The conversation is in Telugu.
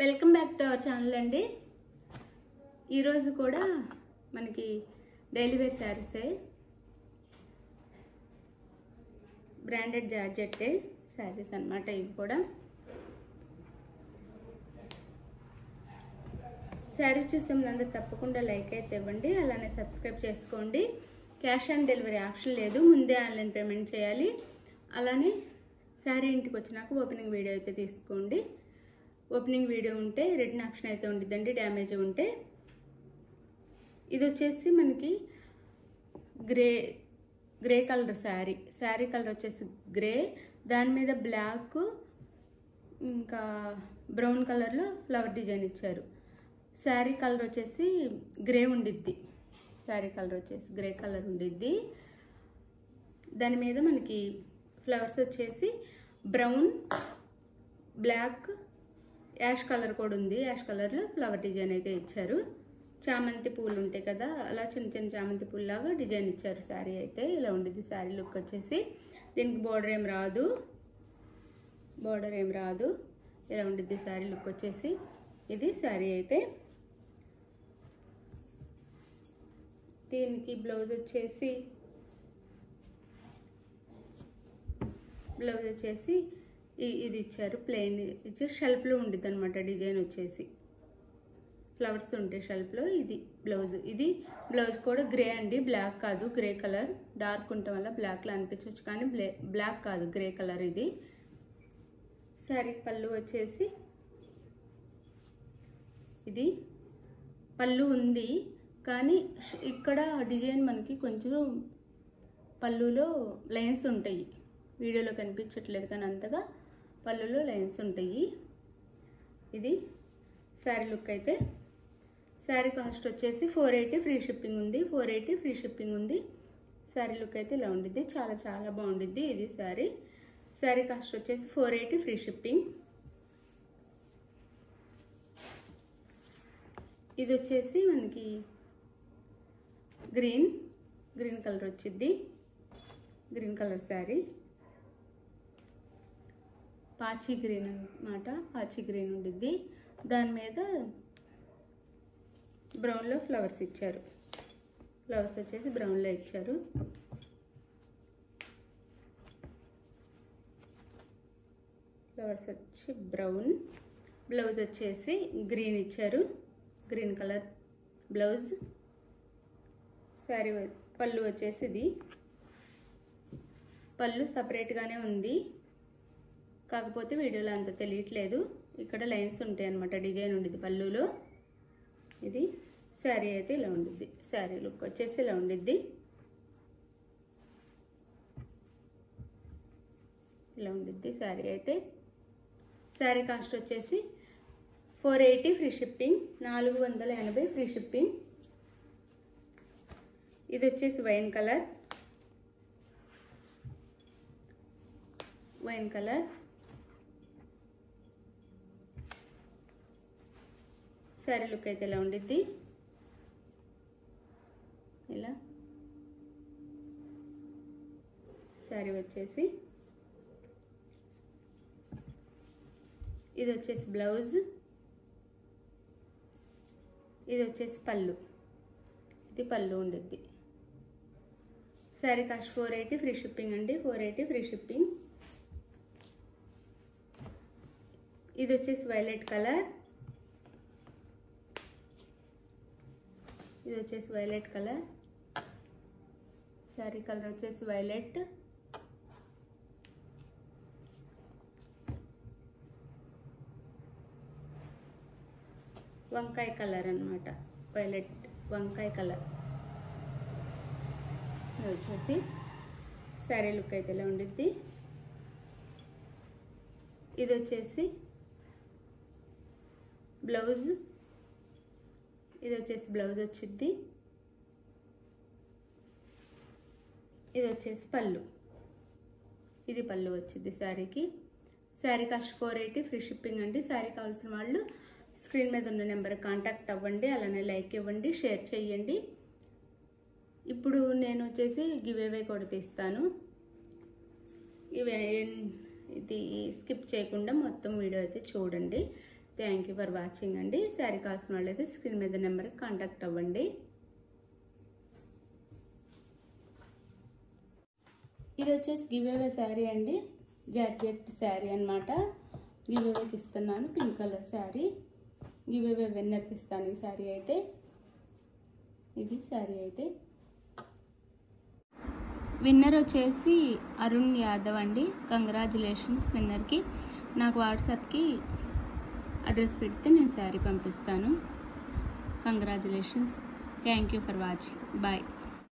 Welcome back to our channel అండి. ఈరోజు కూడా మనకి డైలీ వేర్ శారీసే, బ్రాండెడ్ జార్జెట్టే శారీస్ అన్నమాట. ఇవి కూడా శారీస్ చూసే ముందు తప్పకుండా లైక్ అయితే ఇవ్వండి, అలానే సబ్స్క్రైబ్ చేసుకోండి. క్యాష్ ఆన్ డెలివరీ ఆప్షన్ లేదు, ముందే ఆన్లైన్ పేమెంట్ చేయాలి. అలానే శారీ ఇంటికి వచ్చినాక ఓపెనింగ్ వీడియో అయితే తీసుకోండి. ఓపెనింగ్ వీడియో ఉంటే రిటర్న్ ఆప్షన్ అయితే ఉండిద్దండి, డ్యామేజ్ ఉంటే. ఇది వచ్చేసి మనకి గ్రే కలర్ శారీ కలర్ వచ్చేసి గ్రే, దాని మీద బ్లాక్ ఇంకా బ్రౌన్ కలర్లో ఫ్లవర్ డిజైన్ ఇచ్చారు. శారీ కలర్ వచ్చేసి గ్రే ఉండిద్ది, శారీ కలర్ వచ్చేసి గ్రే కలర్ ఉండిద్ది. దాని మీద మనకి ఫ్లవర్స్ వచ్చేసి బ్రౌన్, బ్లాక్, యాష్ కలర్ కూడా ఉంది. యాష్ కలర్లో ఫ్లవర్ డిజైన్ అయితే ఇచ్చారు. చామంతి పూలు ఉంటాయి కదా, అలా చిన్న చిన్న చామంతి పూలు లాగా డిజైన్ ఇచ్చారు. శారీ అయితే ఇలా ఉండిద్ది. శారీ లుక్ వచ్చేసి దీనికి బోర్డర్ ఏం రాదు, ఇలా ఉండిద్ది శారీ లుక్ వచ్చేసి. ఇది శారీ అయితే. దీనికి బ్లౌజ్ వచ్చేసి ఇది ఇచ్చారు, ప్లెయిన్ ఇచ్చారు. షెల్ఫ్లో ఉండిద్ది అనమాట డిజైన్ వచ్చేసి, ఫ్లవర్స్ ఉంటాయి షెల్ఫ్లో. ఇది బ్లౌజ్. ఇది బ్లౌజ్ కూడా గ్రే అండి, బ్లాక్ కాదు. గ్రే కలర్ డార్క్ ఉండటం వల్ల బ్లాక్లో అనిపించవచ్చు, కానీ బ్లాక్ కాదు, గ్రే కలర్ ఇది. శారీ పళ్ళు వచ్చేసి ఇది పళ్ళు ఉంది, కానీ ఇక్కడ డిజైన్ మనకి కొంచెం పళ్ళులో లైన్స్ ఉంటాయి. వీడియోలో కనిపించట్లేదు కానీ అంతగా పళ్ళులో లైన్స్ ఉంటాయి. ఇది శారీ లుక్ అయితే. శారీ కాస్ట్ వచ్చేసి 480 ఫ్రీ షిప్పింగ్ ఉంది. 480 ఫ్రీ షిప్పింగ్ ఉంది. శారీ లుక్ అయితే ఇలా ఉండిద్ది, చాలా చాలా బాగుండిద్ది. ఇది శారీ కాస్ట్ వచ్చేసి 480 ఫ్రీ షిప్పింగ్. ఇది వచ్చేసి మనకి గ్రీన్ కలర్ వచ్చిద్ది, గ్రీన్ కలర్ శారీ. పాచి గ్రీన్ అన్నమాట, పాచి గ్రీన్ ఉండిద్ది. దాని మీద బ్రౌన్లో ఫ్లవర్స్ ఇచ్చారు. ఫ్లవర్స్ వచ్చేసి బ్రౌన్లో ఇచ్చారు. ఫ్లవర్స్ వచ్చి బ్రౌన్. బ్లౌజ్ వచ్చేసి గ్రీన్ ఇచ్చారు, గ్రీన్ కలర్ బ్లౌజ్. శారీ పళ్ళు వచ్చేసి ఇది పళ్ళు సపరేట్గానే ఉంది, కాకపోతే వీడియోలో అంత తెలియట్లేదు. ఇక్కడ లైన్స్ ఉంటాయి అన్నమాట, డిజైన్ ఉండిద్ది పళ్ళులో. ఇది శారీ అయితే ఇలా ఉండిద్ది. శారీ లుక్ వచ్చేసి ఇలా ఉండిద్ది, ఇలా ఉండిద్ది శారీ అయితే. శారీ కాస్ట్ వచ్చేసి 480 ఫ్రీ షిప్పింగ్, 480 ఫ్రీ షిప్పింగ్. ఇది వచ్చేసి వైన్ కలర్. శారీ లుక్ అయితే ఇలా ఉండిద్ది, ఇలా శారీ వచ్చేసి. ఇది వచ్చేసి బ్లౌజ్, ఇది వచ్చేసి పళ్ళు. ఇది పళ్ళు ఉండిద్ది. శారీ కాస్ట్ 480 ఫ్రీ షిప్పింగ్ అండి, 480 ఫ్రీ షిప్పింగ్. ఇది వచ్చేసి వైలెట్ కలర్. ఇది వచ్చేసి వైలెట్ కలర్. శారీ కలర్ వచ్చేసి వైలెట్. వంకాయ కలర్ అన్నమాట, వైలెట్ వంకాయ కలర్. ఇది వచ్చేసి శారీ లుక్ అయితే ఇలా ఉండిద్ది. ఇది వచ్చేసి బ్లౌజ్. ఇది వచ్చేసి బ్లౌజ్ వచ్చిద్ది. ఇది వచ్చేసి పళ్ళు. ఇది పళ్ళు వచ్చింది శారీకి. శారీ కాస్ట్ 480 ఫ్రీ షిప్పింగ్ అండి. శారీ కావాల్సిన వాళ్ళు స్క్రీన్ మీద ఉన్న నెంబర్ కాంటాక్ట్ అవ్వండి, అలానే లైక్ ఇవ్వండి, షేర్ చేయండి. ఇప్పుడు నేను వచ్చేసి గివ్ అవే కూడా తీస్తాను. ఇది స్కిప్ చేయకుండా మొత్తం వీడియో అయితే చూడండి. థ్యాంక్ యూ ఫర్ వాచింగ్ అండి. శారీ కావాల్సిన వాళ్ళైతే స్క్రీన్ మీద నెంబర్కి కాంటాక్ట్ అవ్వండి. ఇది వచ్చేసి గివ్ అవే శారీ అండి, జార్జెట్ శారీ అనమాట. గివ్ అవేకి ఇస్తున్నాను, pink colour sari. Give away విన్నర్కి ఇస్తాను ఈ శారీ అయితే. ఇది శారీ అయితే. విన్నర్ వచ్చేసి అరుణ్ యాదవ్ అండి. కంగ్రాచులేషన్స్ విన్నర్కి. నాకు వాట్సాప్కి అడ్రస్ పెడితే నేను శారీ పంపిస్తాను. Congratulations. Thank you for watching. Bye.